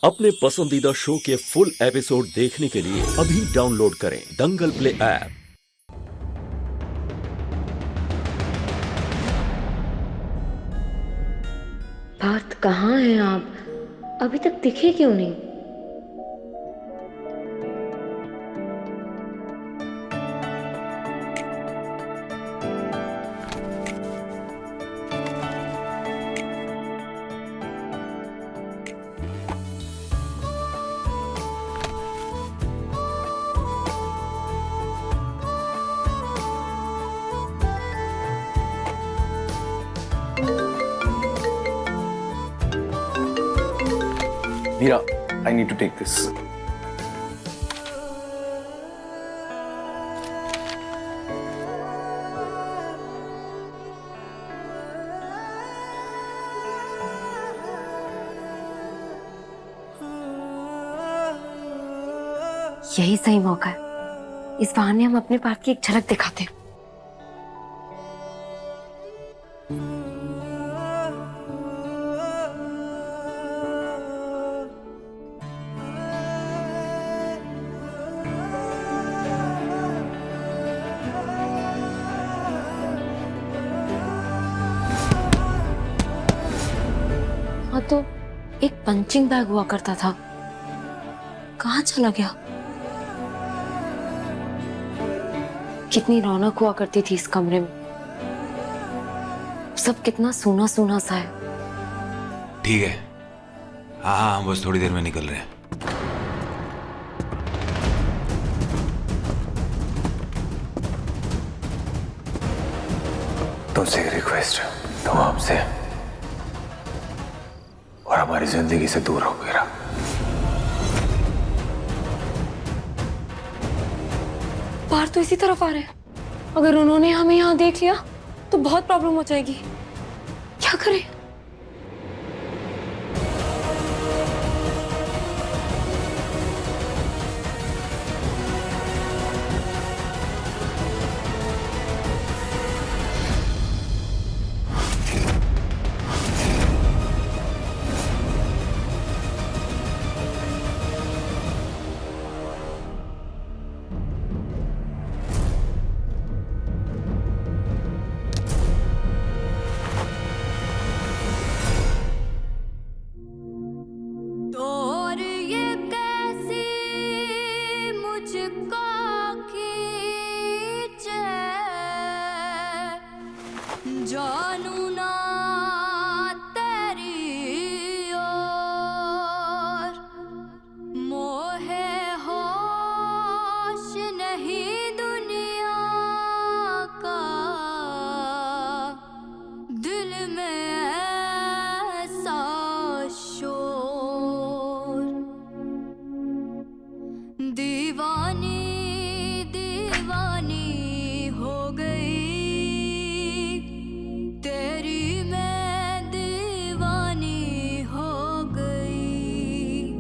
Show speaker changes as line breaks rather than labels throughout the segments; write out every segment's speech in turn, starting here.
अपने पसंदीदा शो के फुल एपिसोड देखने के लिए अभी डाउनलोड करें दंगल प्ले ऐप।
पार्थ कहाँ हैं आप? अभी तक दिखे क्यों नहीं?
Mira, I need to take this.
यही सही मौका है। इस बहाने हम अपने पार्थ की एक झलक दिखाते हैं। हाँ तो एक पंचिंग बैग हुआ करता था, कहाँ चला गया? कितनी रौनक हुआ करती थी इस कमरे में, सब कितना सूना सूना सा है।
ठीक है, हाँ हम बस थोड़ी देर में निकल रहे हैं।
तुमसे एक रिक्वेस्ट है, तुम हमसे और हमारी जिंदगी से दूर हो गया।
पार्थ तो इसी तरफ आ रहे हैं। अगर उन्होंने हमें यहाँ देख लिया तो बहुत प्रॉब्लम हो जाएगी। क्या करें?
जानू ना तेरी ओर मोहे होश नहीं दुनिया का, दिल में ऐसा शोर, दीवानी दीवानी हो गई तेरी, मैं दीवानी हो गई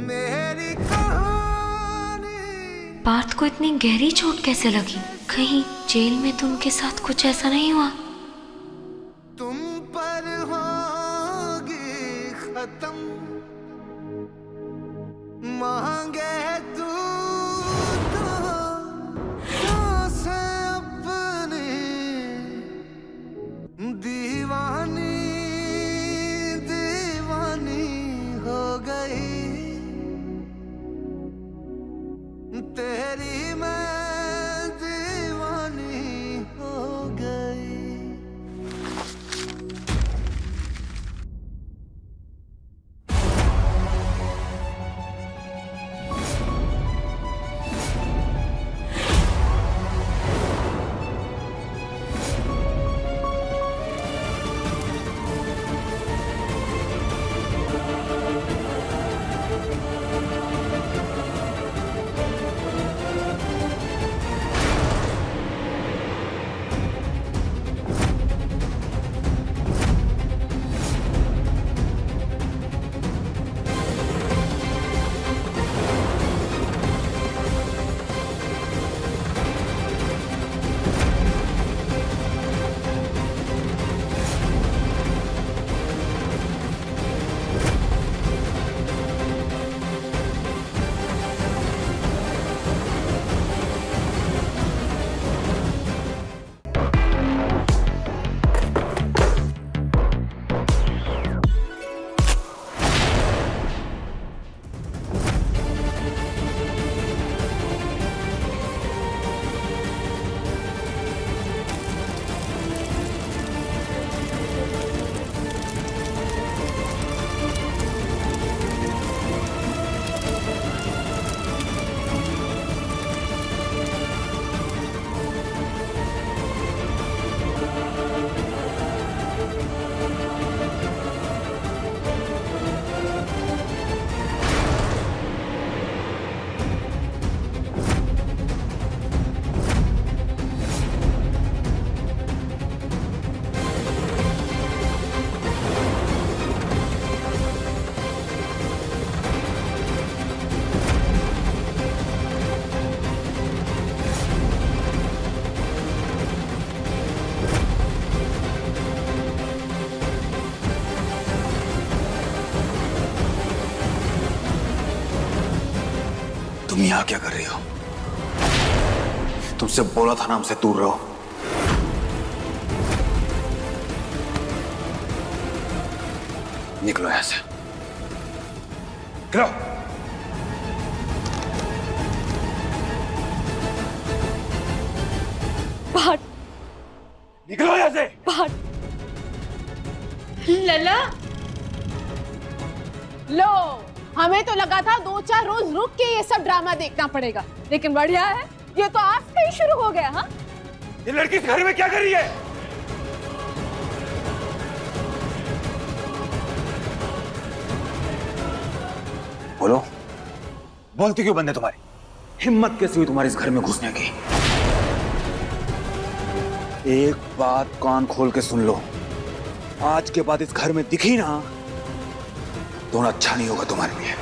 मेरी कहानी।
पार्थ को इतनी गहरी चोट कैसे लगी? कहीं जेल में तो उनके साथ कुछ ऐसा नहीं हुआ?
तुम पर होगी खत्म, मांगे तू तो सांसें अपनी, दीवानी दीवानी हो गई तेरी, मैं दीवानी हो गई।
तुम यहाँ क्या कर रही हो? तुमसे बोला था ना हमसे दूर रहो। निकलो यहाँ से, निकलो।
बाहर,
निकलो यहाँ से।
बाहर।
लला, लो, हमें तो लगा था 2-4 रोज रुक के ये सब ड्रामा देखना पड़ेगा, लेकिन बढ़िया है, ये तो आज से ही शुरू हो गया। हाँ,
ये लड़की इस घर में क्या कर रही है? बोलो, बोलती क्यों बंद है तुम्हारी? हिम्मत कैसे हुई तुम्हारी इस घर में घुसने की? एक बात कान खोल के सुन लो, आज के बाद इस घर में दिखी ना तो अच्छा नहीं होगा तुम्हारे लिए।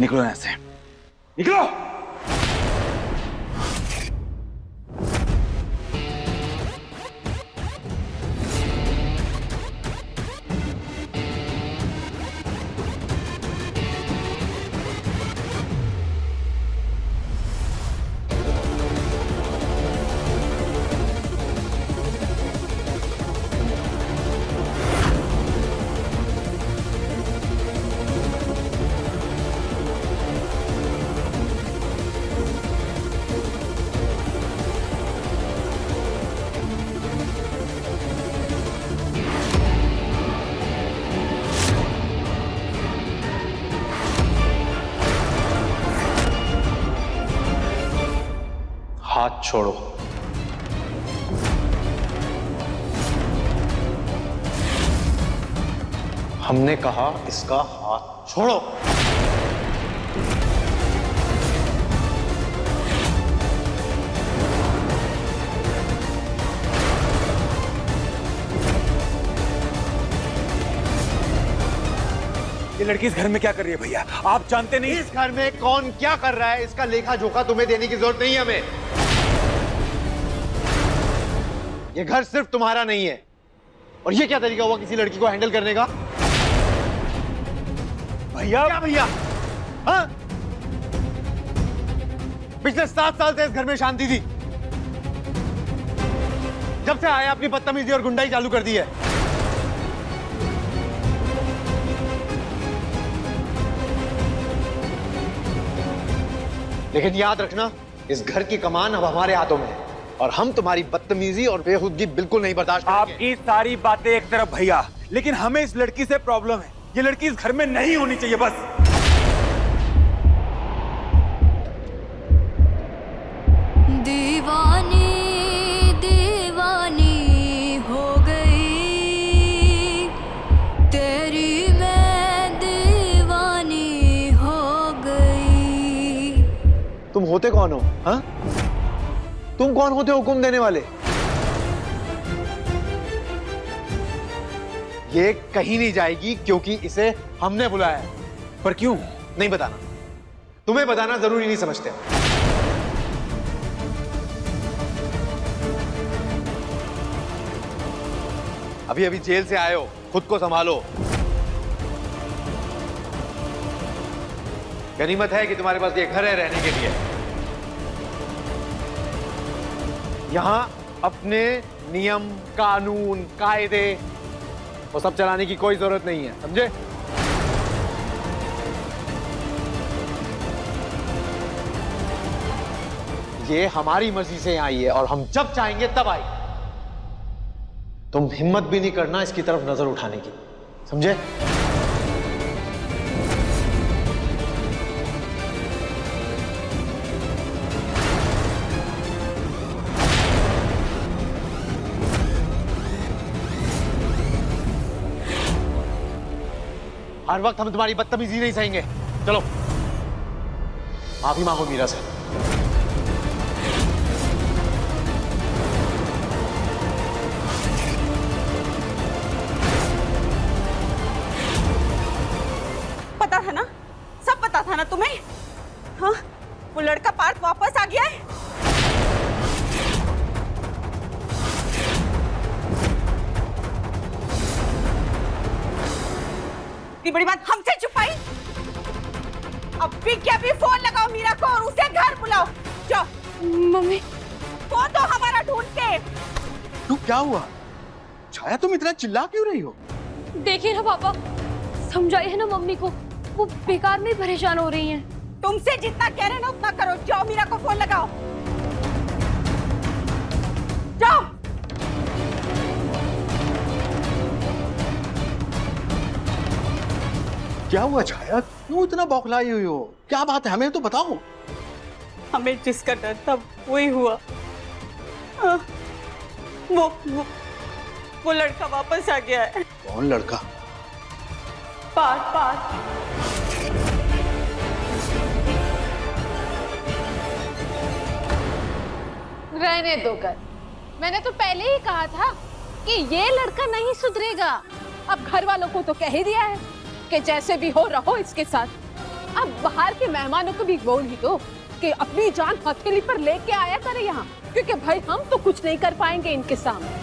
निकलो यहाँ से, निकलो।
हाथ छोड़ो। हमने कहा इसका हाथ छोड़ो।
ये लड़की इस घर में क्या कर रही है भैया? आप जानते नहीं
इस घर में कौन क्या कर रहा है इसका लेखा जोखा तुम्हें देने की जरूरत नहीं है हमें। ये घर सिर्फ तुम्हारा नहीं है। और ये क्या तरीका हुआ किसी लड़की को हैंडल करने का?
भैया।
क्या भैया? हाँ? पिछले 7 साल से इस घर में शांति थी। जब से आया अपनी बदतमीजी और गुंडाई चालू कर दी है। लेकिन याद रखना, इस घर की कमान अब हमारे हाथों में है और हम तुम्हारी बदतमीजी और बेखुदगी बिल्कुल नहीं बर्दाश्त करेंगे।
आपकी सारी बातें एक तरफ भैया, लेकिन हमें इस लड़की से प्रॉब्लम है। ये लड़की इस घर में नहीं होनी चाहिए बस।
दीवानी दीवानी हो गई तेरी, मैं दीवानी हो गई।
तुम होते कौन हो? हाँ? तुम कौन होते हो हुक्म देने वाले? ये कहीं नहीं जाएगी क्योंकि इसे हमने बुलाया है।
पर क्यों?
नहीं बताना। तुम्हें बताना जरूरी नहीं समझते। अभी अभी जेल से आए हो, खुद को संभालो। गनीमत है कि तुम्हारे पास ये घर है रहने के लिए। यहां अपने नियम, कानून, कायदे वो सब चलाने की कोई जरूरत नहीं है, समझे? ये हमारी मर्जी से आई है और हम जब चाहेंगे तब आएगी। तुम हिम्मत भी नहीं करना इसकी तरफ नजर उठाने की, समझे? हर वक्त हम तुम्हारी बदतमीजी नहीं सहेंगे। चलो, माफी मांगो मीरा से।
पता था ना, सब पता था ना तुम्हें? हाँ, वो लड़का पार्थ वापस आ गया है। इतनी बड़ी बात हमसे छुपाई। अभी क्या भी फोन लगाओ मीरा को और उसे घर बुलाओ। जाओ।
मम्मी
फोन तो हमारा ढूंढ के।
तू क्या हुआ छाया, तुम इतना चिल्ला क्यों रही हो?
देखिए ना पापा, समझाइए ना मम्मी को, वो बेकार में परेशान हो रही हैं।
तुमसे जितना कह रहे ना उतना करो। जाओ मीरा को फोन लगाओ। जाओ।
क्या हुआ छाया, क्यों इतना बौखलाई हुई हो? क्या बात है, हमें तो बताओ।
हमें जिसका डर था वही हुआ। हाँ, वो लड़का वापस आ गया है।
कौन लड़का?
पार्थ। रहने दो कर। मैंने तो पहले ही कहा था कि ये लड़का नहीं सुधरेगा। अब घर वालों को तो कह ही दिया है कि जैसे भी हो रहो इसके साथ। अब बाहर के मेहमानों को भी बोल ही दो कि अपनी जान हथेली पर लेके आया करे यहाँ, क्योंकि भाई हम तो कुछ नहीं कर पाएंगे इनके सामने।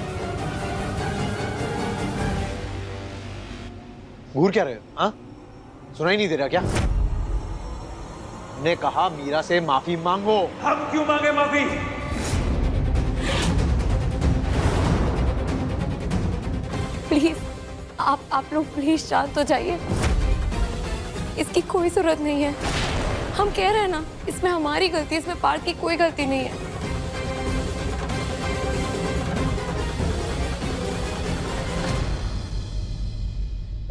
घूर क्या रहे हो? हाँ, सुनाई नहीं दे रहा क्या? ने कहा मीरा से माफी मांगो।
हम क्यों मांगे माफी?
प्लीज आप लोग प्लीज शांत हो जाइए। इसकी कोई जरूरत नहीं है। हम कह रहे हैं ना, इसमें हमारी गलती, इसमें पार्थ की कोई गलती नहीं है।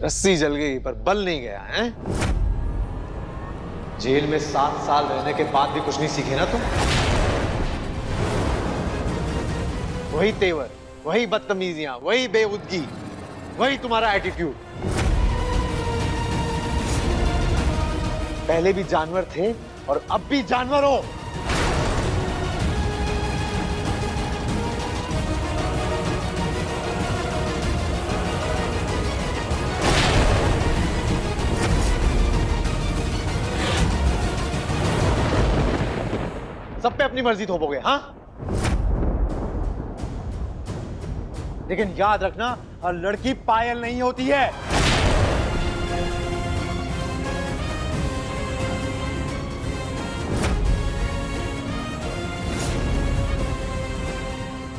रस्सी जल गई पर बल नहीं गया है। जेल में 7 साल रहने के बाद भी कुछ नहीं सीखे ना तुम? वही तेवर, वही बदतमीजियां, वही बेवुदगी, वही तुम्हारा एटीट्यूड। पहले भी जानवर थे और अब भी जानवर हो। सब पे अपनी मर्जी थोपोगे, हाँ? लेकिन याद रखना, हर लड़की पायल नहीं होती है।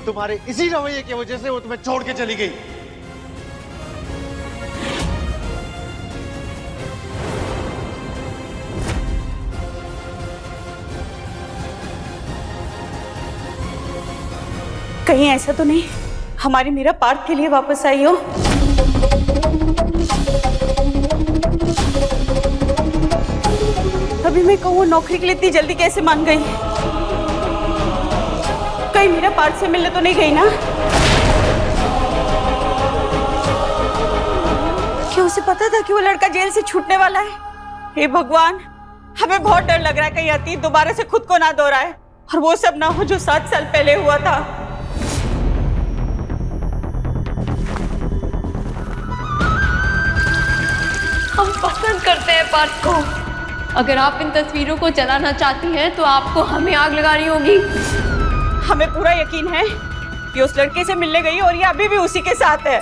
तुम्हारे इसी रवैये की वजह से वो तुम्हें छोड़ के चली गई।
कहीं ऐसा तो नहीं हमारी मीरा पार्थ के लिए वापस आई हो? अभी मैं कहूँ नौकरी के लिए इतनी जल्दी कैसे मान गई? कहीं मीरा पार्थ से मिलने तो नहीं गई ना? क्या उसे पता था कि वो लड़का जेल से छूटने वाला है? हे भगवान, हमें बहुत डर लग रहा है कहीं अतीत दोबारा से खुद को ना दोहराए और वो सब ना हो जो 7 साल पहले हुआ था।
हम पसंद करते हैं पार्थ को। अगर आप इन तस्वीरों को जलाना चाहती हैं तो आपको हमें आग लगानी होगी।
हमें पूरा यकीन है कि उस लड़के से मिलने गई और ये अभी भी उसी के साथ है।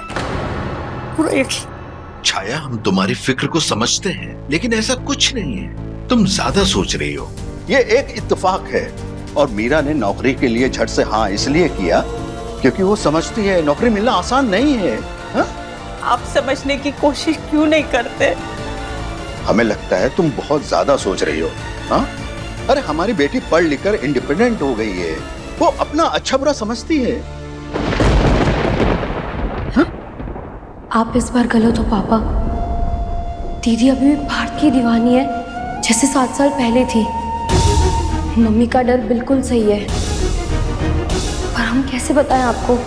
पूरा यकीन।
छाया, हम तुम्हारी फिक्र को समझते हैं, लेकिन ऐसा कुछ नहीं है। तुम ज्यादा सोच रही हो।
ये एक इत्तेफाक है और मीरा ने नौकरी के लिए झट से हाँ इसलिए किया क्योंकि वो समझती है नौकरी मिलना आसान नहीं है। हा?
आप समझने की कोशिश क्यों नहीं करते?
हमें लगता है तुम बहुत ज्यादा सोच रही हो। हाँ? अरे हमारी बेटी पढ़ लिख कर इंडिपेंडेंट हो गई है, वो अपना अच्छा बुरा समझती है।
हाँ? आप इस बार गलत हो पापा। दीदी अभी भी पार्थ की दीवानी है जैसे 7 साल पहले थी। मम्मी का डर बिल्कुल सही है, पर हम कैसे बताएं आपको?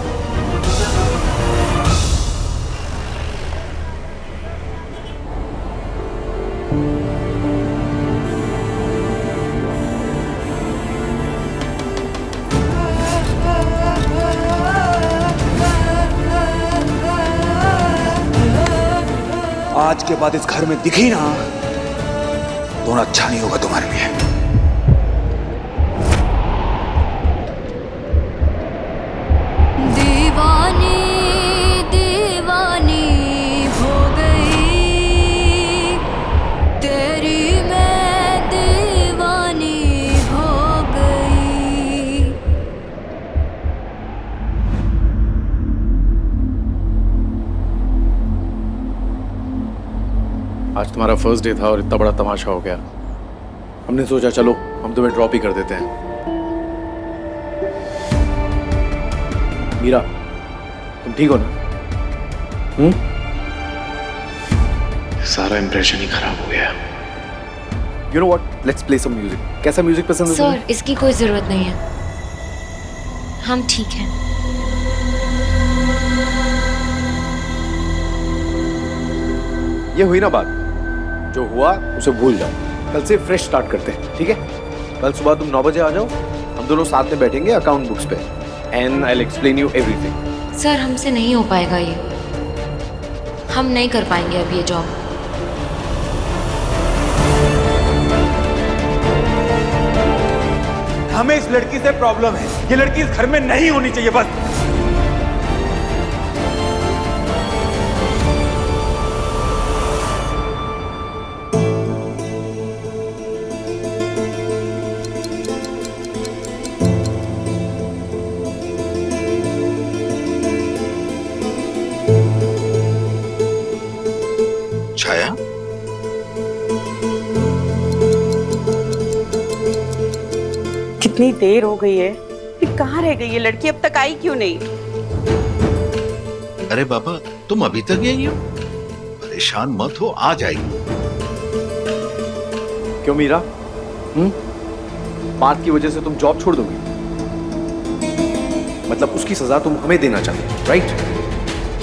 आज के बाद इस घर में दिखी ना तो अच्छा नहीं होगा तुम्हारे लिए।
दीवानी दीवानी हो गई,
आज तुम्हारा फर्स्ट डे था और इतना बड़ा तमाशा हो गया। हमने सोचा चलो हम तुम्हें ड्रॉप ही कर देते हैं। मीरा, तुम ठीक हो ना? सारा इंप्रेशन ही खराब हो गया। You know what? Let's play some music. कैसा म्यूजिक पसंद है तुम्हें?
सर, इसकी कोई जरूरत नहीं है, हम ठीक हैं।
ये हुई ना बात, जो हुआ उसे भूल जाओ। कल से फ्रेश स्टार्ट करते हैं, ठीक है? कल सुबह तुम 9 बजे आ जाओ, हम दोनों साथ में बैठेंगे अकाउंट बुक्स पे and I will explain you everything.
Sir, हमसे नहीं हो पाएगा ये, हम नहीं कर पाएंगे अब ये जॉब।
हमें इस लड़की से प्रॉब्लम है, ये लड़की इस घर में नहीं होनी चाहिए बस।
छाया,
कितनी देर हो गई है, फिर कहाँ रह गई ये लड़की? अब तक आई क्यों नहीं?
अरे बाबा, तुम अभी तक यही हो? परेशान मत हो, आ जाएगी।
क्यों मीरा? बात की वजह से तुम जॉब छोड़ दोगी? मतलब उसकी सजा तुम हमें देना चाहते हो, राइट?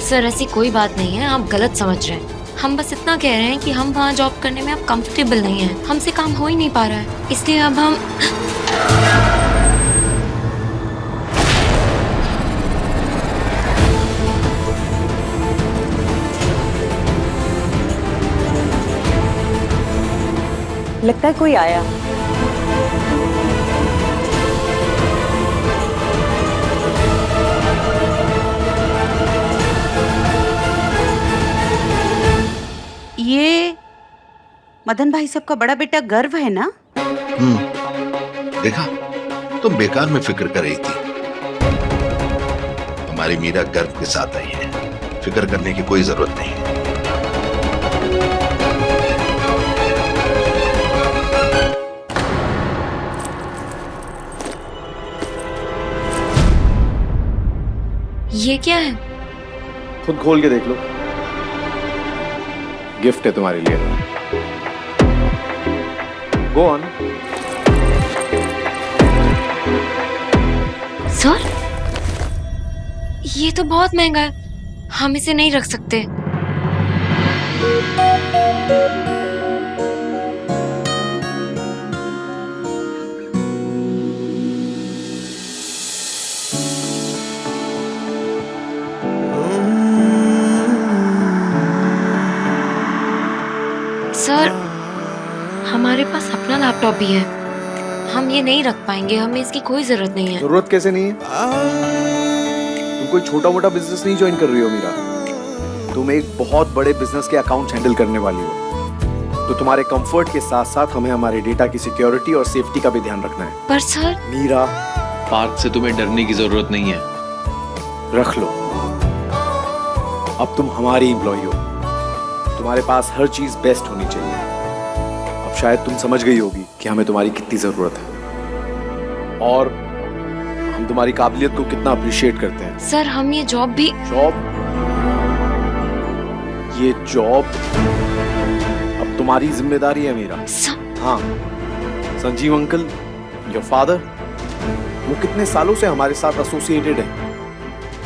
सर, ऐसी कोई बात नहीं है, आप गलत समझ रहे हैं। हम बस इतना कह रहे हैं कि हम वहाँ जॉब करने में अब कंफर्टेबल नहीं हैं, हमसे काम हो ही नहीं पा रहा है, इसलिए अब हम
लगता है कोई आया। ये मदन भाई साहब का बड़ा बेटा गर्व है ना?
देखा, तुम बेकार में फिक्र कर रही थी। हमारी मीरा गर्व के साथ आई है, फिक्र करने की कोई जरूरत नहीं।
ये क्या है?
खुद खोल के देख लो, गिफ्ट है तुम्हारे लिए। Go on.
सर, ये तो बहुत महंगा है, हम इसे नहीं रख सकते। सर, हमारे पास अपना लैपटॉप भी है, हम ये नहीं रख पाएंगे, हमें इसकी कोई जरूरत नहीं है।
जरूरत कैसे नहीं है? तुम कोई छोटा मोटा बिजनेस नहीं ज्वाइन कर रही हो मीरा, तुम एक बहुत बड़े बिजनेस के अकाउंट हैंडल करने वाली हो, तो तुम्हारे कंफर्ट के साथ साथ हमें हमारे डेटा की सिक्योरिटी और सेफ्टी का भी ध्यान रखना है।
पर सर,
मीरा,
पार्थ से तुम्हें डरने की जरूरत नहीं है।
रख लो, अब तुम हमारी एम्प्लॉय हो, तुम्हारे पास हर चीज बेस्ट होनी चाहिए। अब शायद तुम समझ गई होगी कि हमें तुम्हारी कितनी जरूरत है और हम तुम्हारी काबिलियत को कितना अप्रिशिएट करते हैं।
सर, हम ये जॉब भी
ये जॉब अब तुम्हारी जिम्मेदारी है मीरा। हाँ, संजीव अंकल, योर फादर, वो कितने सालों से हमारे साथ एसोसिएटेड है।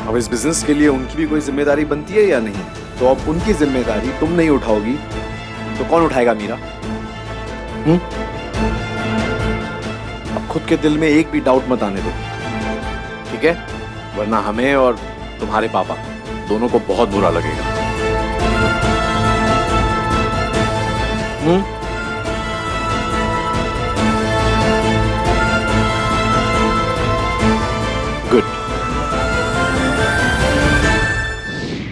अब इस बिजनेस के लिए उनकी भी कोई जिम्मेदारी बनती है या नहीं? तो अब उनकी जिम्मेदारी तुम नहीं उठाओगी तो कौन उठाएगा मीरा? अब खुद के दिल में एक भी डाउट मत आने दो, ठीक है? वरना हमें और तुम्हारे पापा दोनों को बहुत बुरा लगेगा। गुड।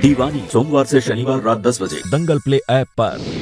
दीवानी सोमवार से शनिवार रात 10 बजे दंगल प्ले ऐप पर।